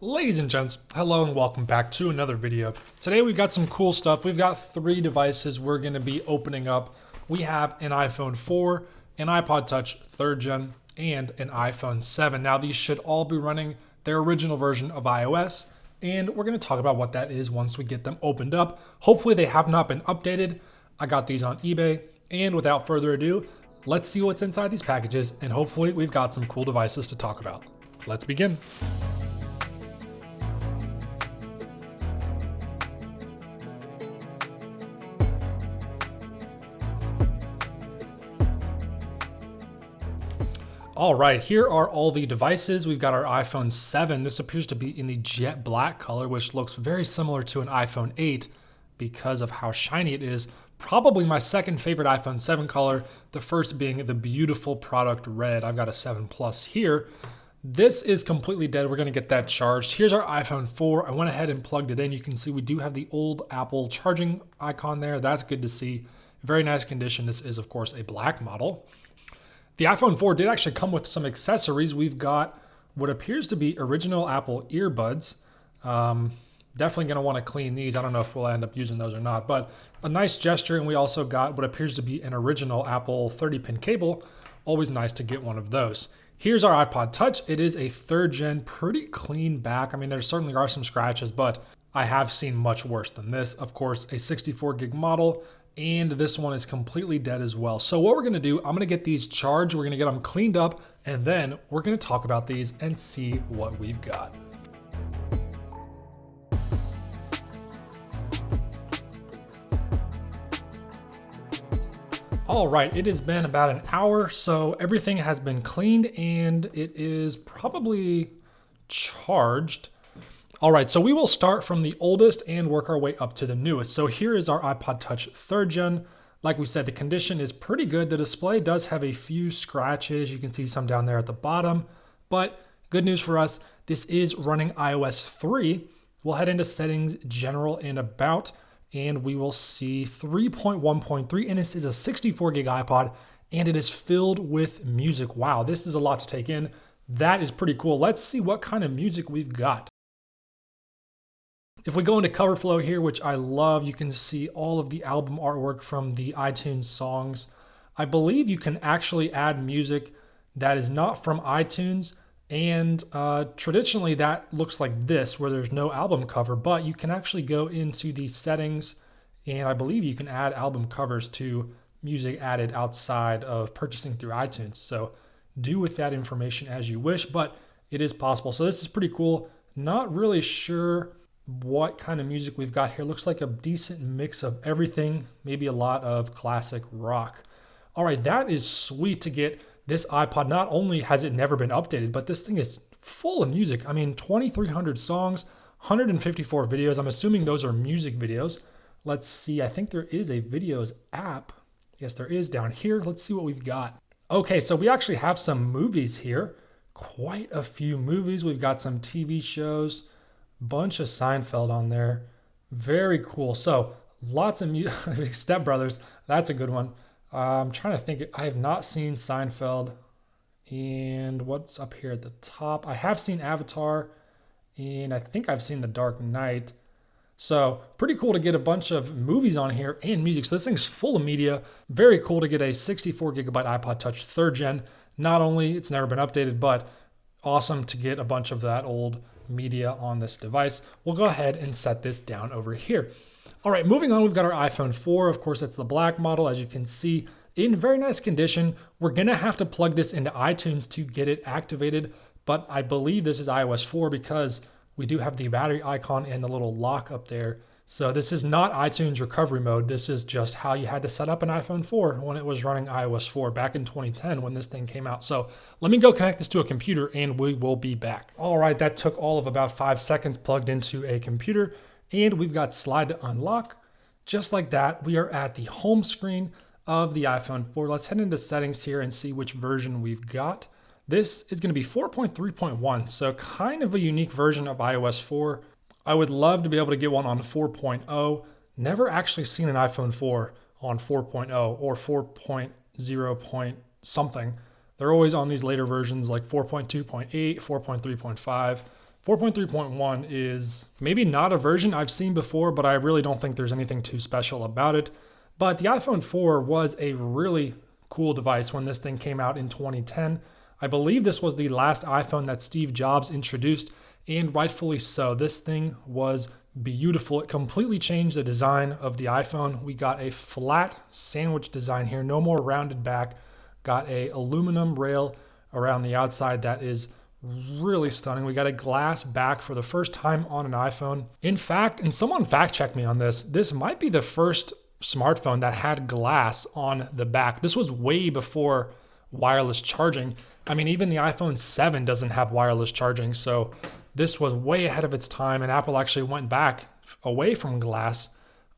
Ladies and gents, hello and welcome back to another video. Today we've got some cool stuff. We've got 3 devices we're going to be opening up. We have an iPhone 4, an iPod Touch 3rd gen, and an iPhone 7. Now these should all be running their original version of iOS, and we're going to talk about what that is once we get them opened up. Hopefully they have not been updated. I got these on eBay, and without further ado, let's see what's inside these packages, and hopefully we've got some cool devices to talk about. Let's begin. All right, here are all the devices. We've got our iPhone 7. This appears to be in the jet black color, which looks very similar to an iPhone 8 because of how shiny it is. Probably my second favorite iPhone 7 color, the first being the beautiful product red. I've got a 7 Plus here. This is completely dead. We're gonna get that charged. Here's our iPhone 4. I went ahead and plugged it in. You can see we do have the old Apple charging icon there. That's good to see. Very nice condition. This is, of course, a black model. The iPhone 4 did actually come with some accessories. We've got what appears to be original Apple earbuds. Definitely going to want to clean these. I don't know if we'll end up using those or not, but a nice gesture. And we also got what appears to be an original Apple 30-pin cable. Always nice to get one of those. Here's our iPod Touch. It is a 3rd gen, pretty clean back. I mean, there certainly are some scratches, but I have seen much worse than this. Of course, a 64 gig model. And this one is completely dead as well. So what we're gonna do, I'm gonna get these charged, we're gonna get them cleaned up, and then we're gonna talk about these and see what we've got. All right, it has been about an hour, so everything has been cleaned and it is probably charged. All right, so we will start from the oldest and work our way up to the newest. So here is our iPod Touch 3rd gen. Like we said, the condition is pretty good. The display does have a few scratches. You can see some down there at the bottom, but good news for us, this is running iOS 3. We'll head into settings, general and about, and we will see 3.1.3, and this is a 64 gig iPod, and it is filled with music. Wow, this is a lot to take in. That is pretty cool. Let's see what kind of music we've got. If we go into cover flow here, which I love, you can see all of the album artwork from the iTunes songs. I believe you can actually add music that is not from iTunes, and traditionally that looks like this, where there's no album cover, but you can actually go into the settings, and I believe you can add album covers to music added outside of purchasing through iTunes. So do with that information as you wish, but it is possible. So this is pretty cool. Not really sure what kind of music we've got here. Looks like a decent mix of everything, maybe a lot of classic rock. All right, that is sweet to get this iPod. Not only has it never been updated, but this thing is full of music. I mean, 2,300 songs, 154 videos. I'm assuming those are music videos. Let's see, I think there is a videos app. Yes, there is down here. Let's see what we've got. Okay, so we actually have some movies here. Quite a few movies. We've got some TV shows. Bunch of Seinfeld on there. Very cool. So lots of music. Step Brothers. That's a good one. I'm trying to think. I have not seen Seinfeld. And what's up here at the top? I have seen Avatar. And I think I've seen The Dark Knight. So pretty cool to get a bunch of movies on here and music. So this thing's full of media. Very cool to get a 64 gigabyte iPod Touch 3rd gen. Not only it's never been updated, but awesome to get a bunch of that old media on this device. We'll go ahead and set this down over here. All right, moving on, we've got our iPhone 4. Of course, it's the black model, as you can see, in very nice condition. We're gonna have to plug this into iTunes to get it activated, but I believe this is iOS 4 because we do have the battery icon and the little lock up there. So this is not iTunes recovery mode. This is just how you had to set up an iPhone 4 when it was running iOS 4 back in 2010 when this thing came out. So let me go connect this to a computer and we will be back. All right, that took all of about 5 seconds plugged into a computer, and we've got slide to unlock. Just like that, we are at the home screen of the iPhone 4. Let's head into settings here and see which version we've got. This is gonna be 4.3.1, so kind of a unique version of iOS 4. I would love to be able to get one on 4.0. Never actually seen an iPhone 4 on 4.0 or 4.0 point something. They're always on these later versions like 4.2.8, 4.3.5. 4.3.1 is maybe not a version I've seen before, but I really don't think there's anything too special about it. But the iPhone 4 was a really cool device when this thing came out in 2010. I believe this was the last iPhone that Steve Jobs introduced, and rightfully so. This thing was beautiful. It completely changed the design of the iPhone. We got a flat sandwich design here, no more rounded back. Got a aluminum rail around the outside that is really stunning. We got a glass back for the first time on an iPhone. In fact, and someone fact checked me on this might be the first smartphone that had glass on the back. This was way before wireless charging. I mean, even the iPhone 7 doesn't have wireless charging, so this was way ahead of its time, and Apple actually went back away from glass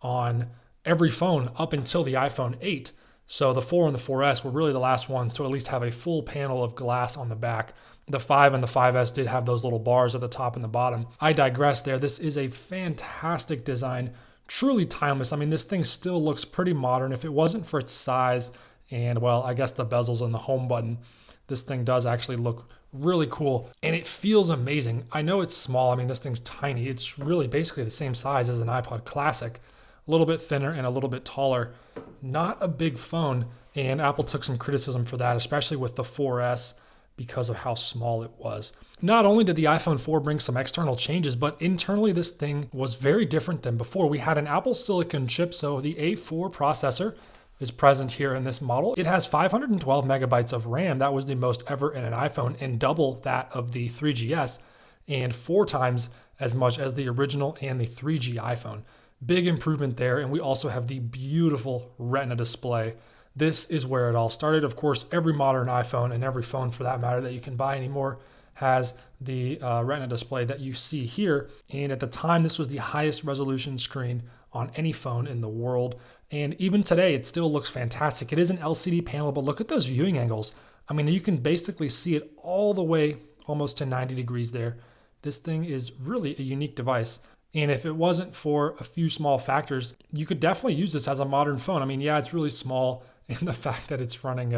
on every phone up until the iPhone 8. So the 4 and the 4S were really the last ones to at least have a full panel of glass on the back. The 5 and the 5S did have those little bars at the top and the bottom. I digress there. This is a fantastic design, truly timeless. I mean, this thing still looks pretty modern. If it wasn't for its size and, well, I guess the bezels and the home button, this thing does actually look really cool, and it feels amazing. I know it's small. I mean, this thing's tiny. It's really basically the same size as an iPod Classic, a little bit thinner and a little bit taller. Not a big phone, and Apple took some criticism for that, especially with the 4S because of how small it was. Not only did the iPhone 4 bring some external changes, but internally this thing was very different than before. We had an Apple Silicon chip, so the A4 processor is present here in this model. It has 512 megabytes of RAM. That was the most ever in an iPhone, and double that of the 3GS, and 4 times as much as the original and the 3G iPhone. Big improvement there, and we also have the beautiful Retina display. This is where it all started. Of course, every modern iPhone, and every phone for that matter that you can buy anymore, has the Retina display that you see here. And at the time, this was the highest resolution screen on any phone in the world. And even today, it still looks fantastic. It is an LCD panel, but look at those viewing angles. I mean, you can basically see it all the way almost to 90 degrees there. This thing is really a unique device. And if it wasn't for a few small factors, you could definitely use this as a modern phone. I mean, yeah, it's really small, and the fact that it's running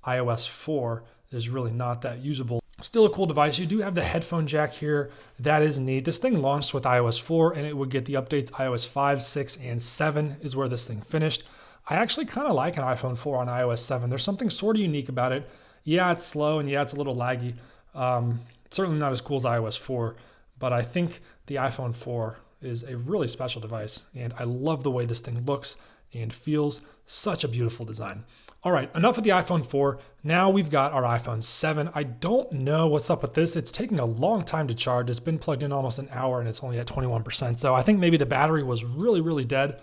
iOS 4 is really not that usable. Still a cool device. You do have the headphone jack here. That is neat. This thing launched with iOS 4, and it would get the updates iOS 5, 6, and 7 is where this thing finished. I actually kind of like an iPhone 4 on iOS 7. There's something sort of unique about it. Yeah, it's slow, and yeah, it's a little laggy. Certainly not as cool as iOS 4, but I think the iPhone 4 is a really special device, and I love the way this thing looks and feels. Such a beautiful design. All right, enough of the iPhone 4. Now we've got our iPhone 7. I don't know what's up with this. It's taking a long time to charge. It's been plugged in almost an hour, and it's only at 21%. So I think maybe the battery was really, really dead,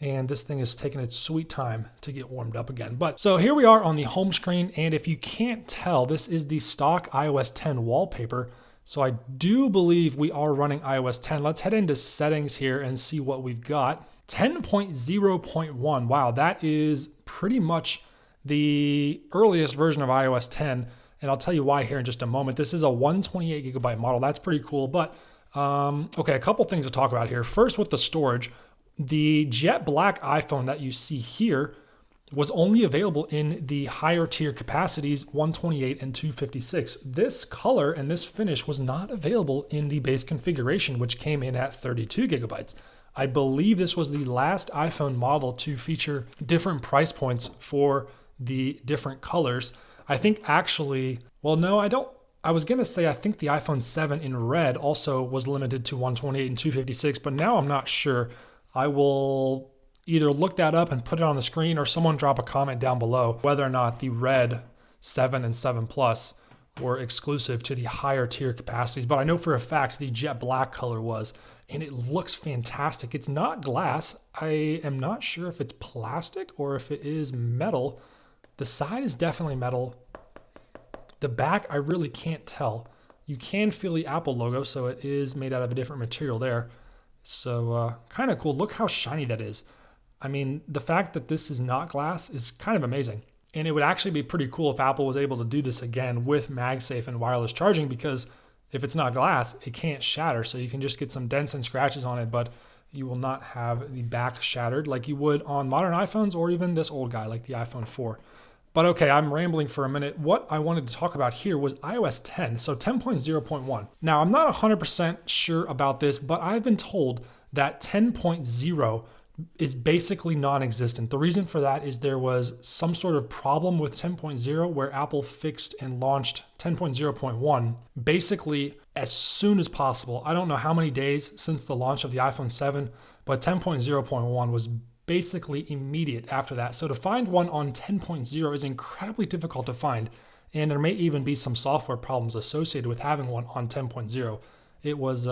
and this thing is taking its sweet time to get warmed up again. But so here we are on the home screen, and if you can't tell, this is the stock iOS 10 wallpaper. So I do believe we are running iOS 10. Let's head into settings here and see what we've got. 10.0.1. Wow, that is pretty much the earliest version of iOS 10. And I'll tell you why here in just a moment. This is a 128 gigabyte model. That's pretty cool. But okay, a couple things to talk about here. First, with the storage, the jet black iPhone that you see here was only available in the higher tier capacities, 128 and 256. This color and this finish was not available in the base configuration, which came in at 32 gigabytes. I believe this was the last iPhone model to feature different price points for the different colors. I think actually, well, no, I don't. I was going to say I think the iPhone 7 in red also was limited to 128 and 256, but now I'm not sure. I will either look that up and put it on the screen, or someone drop a comment down below whether or not the red 7 and 7 Plus were exclusive to the higher tier capacities. But I know for a fact the jet black color was, and it looks fantastic. It's not glass. I am not sure if it's plastic or if it is metal. The side is definitely metal. The back, I really can't tell. You can feel the Apple logo, so it is made out of a different material there. So kind of cool. Look how shiny that is. I mean, the fact that this is not glass is kind of amazing. And it would actually be pretty cool if Apple was able to do this again with MagSafe and wireless charging, because if it's not glass, it can't shatter. So you can just get some dents and scratches on it, but you will not have the back shattered like you would on modern iPhones or even this old guy like the iPhone 4. But okay, I'm rambling for a minute. What I wanted to talk about here was iOS 10, so 10.0.1. Now, I'm not 100% sure about this, but I've been told that 10.0 is basically non-existent. The reason for that is there was some sort of problem with 10.0 where Apple fixed and launched 10.0.1 basically as soon as possible. I don't know how many days since the launch of the iPhone 7, but 10.0.1 was basically immediate after that. So to find one on 10.0 is incredibly difficult to find, and there may even be some software problems associated with having one on 10.0. It was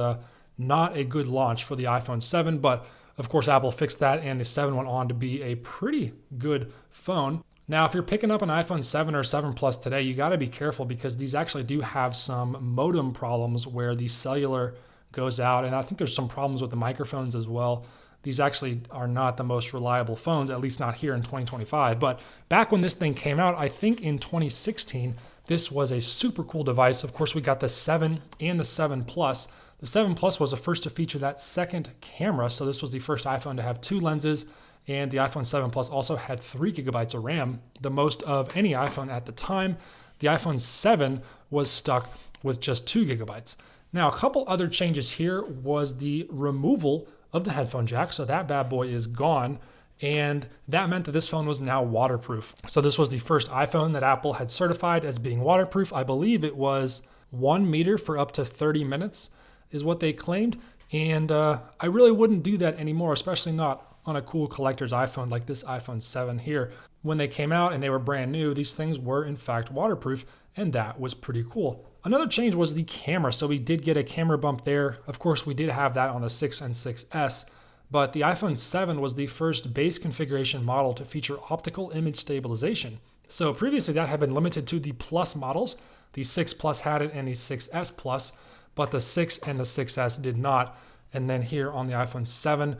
not a good launch for the iPhone 7, but of course, Apple fixed that, and the 7 went on to be a pretty good phone. Now, if you're picking up an iPhone 7 or 7 Plus today, you got to be careful because these actually do have some modem problems where the cellular goes out, and I think there's some problems with the microphones as well. These actually are not the most reliable phones, at least not here in 2025. But back when this thing came out, I think in 2016, this was a super cool device. Of course, we got the 7 and the 7 Plus. The 7 Plus was the first to feature that second camera, so this was the first iPhone to have 2 lenses, and the iPhone 7 Plus also had 3 gigabytes of RAM, the most of any iPhone at the time. The iPhone 7 was stuck with just 2 gigabytes. Now, a couple other changes here was the removal of the headphone jack, so that bad boy is gone, and that meant that this phone was now waterproof. So this was the first iPhone that Apple had certified as being waterproof. I believe it was 1 meter for up to 30 minutes. Is what they claimed, and I really wouldn't do that anymore, especially not on a cool collector's iPhone like this iPhone 7 here. When they came out and they were brand new, these things were in fact waterproof, and that was pretty cool. Another change was the camera, so we did get a camera bump there. Of course, we did have that on the 6 and 6S, but the iPhone 7 was the first base configuration model to feature optical image stabilization. So previously that had been limited to the Plus models. The 6 Plus had it and the 6S Plus, but the 6 and the 6S did not. And then here on the iPhone 7,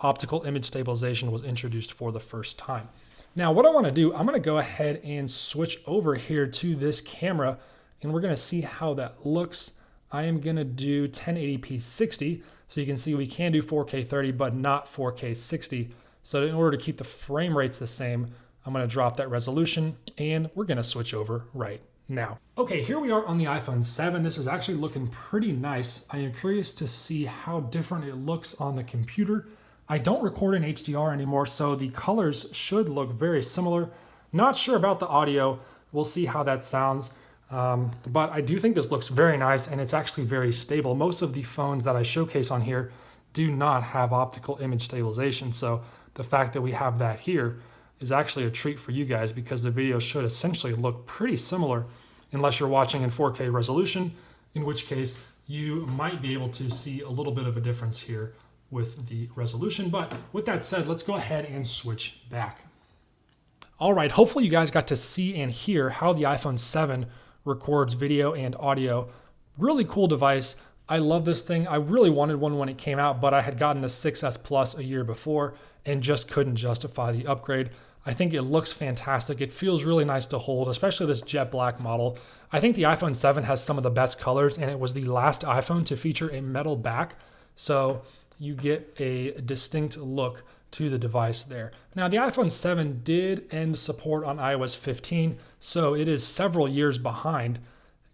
optical image stabilization was introduced for the first time. Now, what I want to do, I'm going to go ahead and switch over here to this camera, and we're going to see how that looks. I am going to do 1080p 60, so you can see we can do 4K 30, but not 4K 60. So in order to keep the frame rates the same, I'm going to drop that resolution, and we're going to switch over right now. Okay, here we are on the iPhone 7. This is actually looking pretty nice. I am curious to see how different it looks on the computer. I don't record in HDR anymore, so the colors should look very similar. Not sure about the audio. We'll see how that sounds. But I do think this looks very nice, and it's actually very stable. Most of the phones that I showcase on here do not have optical image stabilization, so the fact that we have that here is actually a treat for you guys because the video should essentially look pretty similar unless you're watching in 4K resolution, in which case you might be able to see a little bit of a difference here with the resolution. But with that said, let's go ahead and switch back. All right, hopefully you guys got to see and hear how the iPhone 7 records video and audio. Really cool device. I love this thing. I really wanted one when it came out, but I had gotten the 6S Plus a year before and just couldn't justify the upgrade. I think it looks fantastic. It feels really nice to hold, especially this jet black model. I think the iPhone 7 has some of the best colors, and it was the last iPhone to feature a metal back. So you get a distinct look to the device there. Now, the iPhone 7 did end support on iOS 15, so it is several years behind,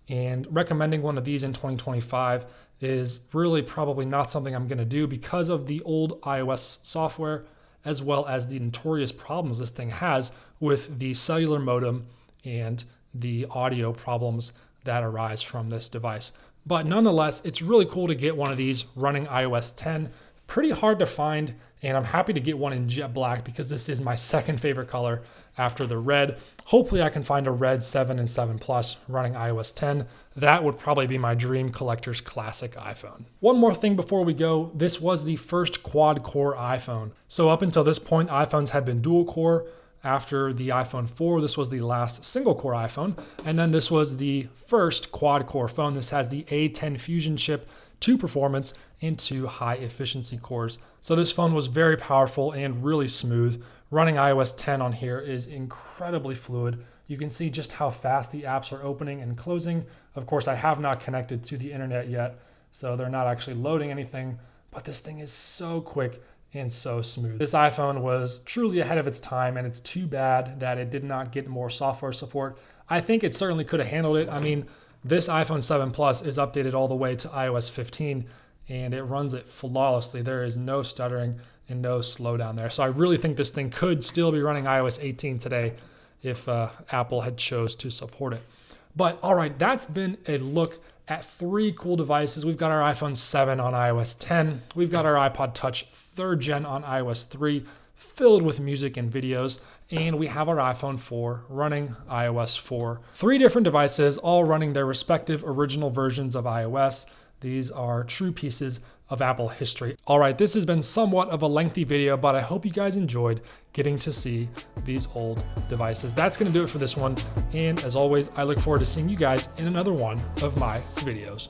and recommending one of these in 2025 is really probably not something I'm going to do because of the old iOS software, as well as the notorious problems this thing has with the cellular modem and the audio problems that arise from this device. But nonetheless, it's really cool to get one of these running iOS 10. Pretty hard to find, and I'm happy to get one in jet black because this is my second favorite color after the red. Hopefully I can find a red 7 and 7 Plus running iOS 10. That would probably be my dream collector's classic iPhone. One more thing before we go, this was the first quad-core iPhone. So up until this point, iPhones had been dual-core. After the iPhone 4, this was the last single-core iPhone. And then this was the first quad-core phone. This has the A10 Fusion chip, 2 performance, and 2 high-efficiency cores. So this phone was very powerful and really smooth. Running iOS 10 on here is incredibly fluid. You can see just how fast the apps are opening and closing. Of course, I have not connected to the internet yet, so they're not actually loading anything, but this thing is so quick and so smooth. This iPhone was truly ahead of its time, and it's too bad that it did not get more software support. I think it certainly could have handled it. I mean, this iPhone 7 Plus is updated all the way to iOS 15, and it runs it flawlessly. There is no stuttering and no slowdown there. So I really think this thing could still be running iOS 18 today if Apple had chose to support it. But all right, that's been a look at 3 cool devices. We've got our iPhone 7 on iOS 10. We've got our iPod Touch 3rd gen on iOS 3, filled with music and videos. And we have our iPhone 4 running iOS 4. 3 different devices, all running their respective original versions of iOS. These are true pieces of Apple history. All right, this has been somewhat of a lengthy video, but I hope you guys enjoyed getting to see these old devices. That's gonna do it for this one. And as always, I look forward to seeing you guys in another one of my videos.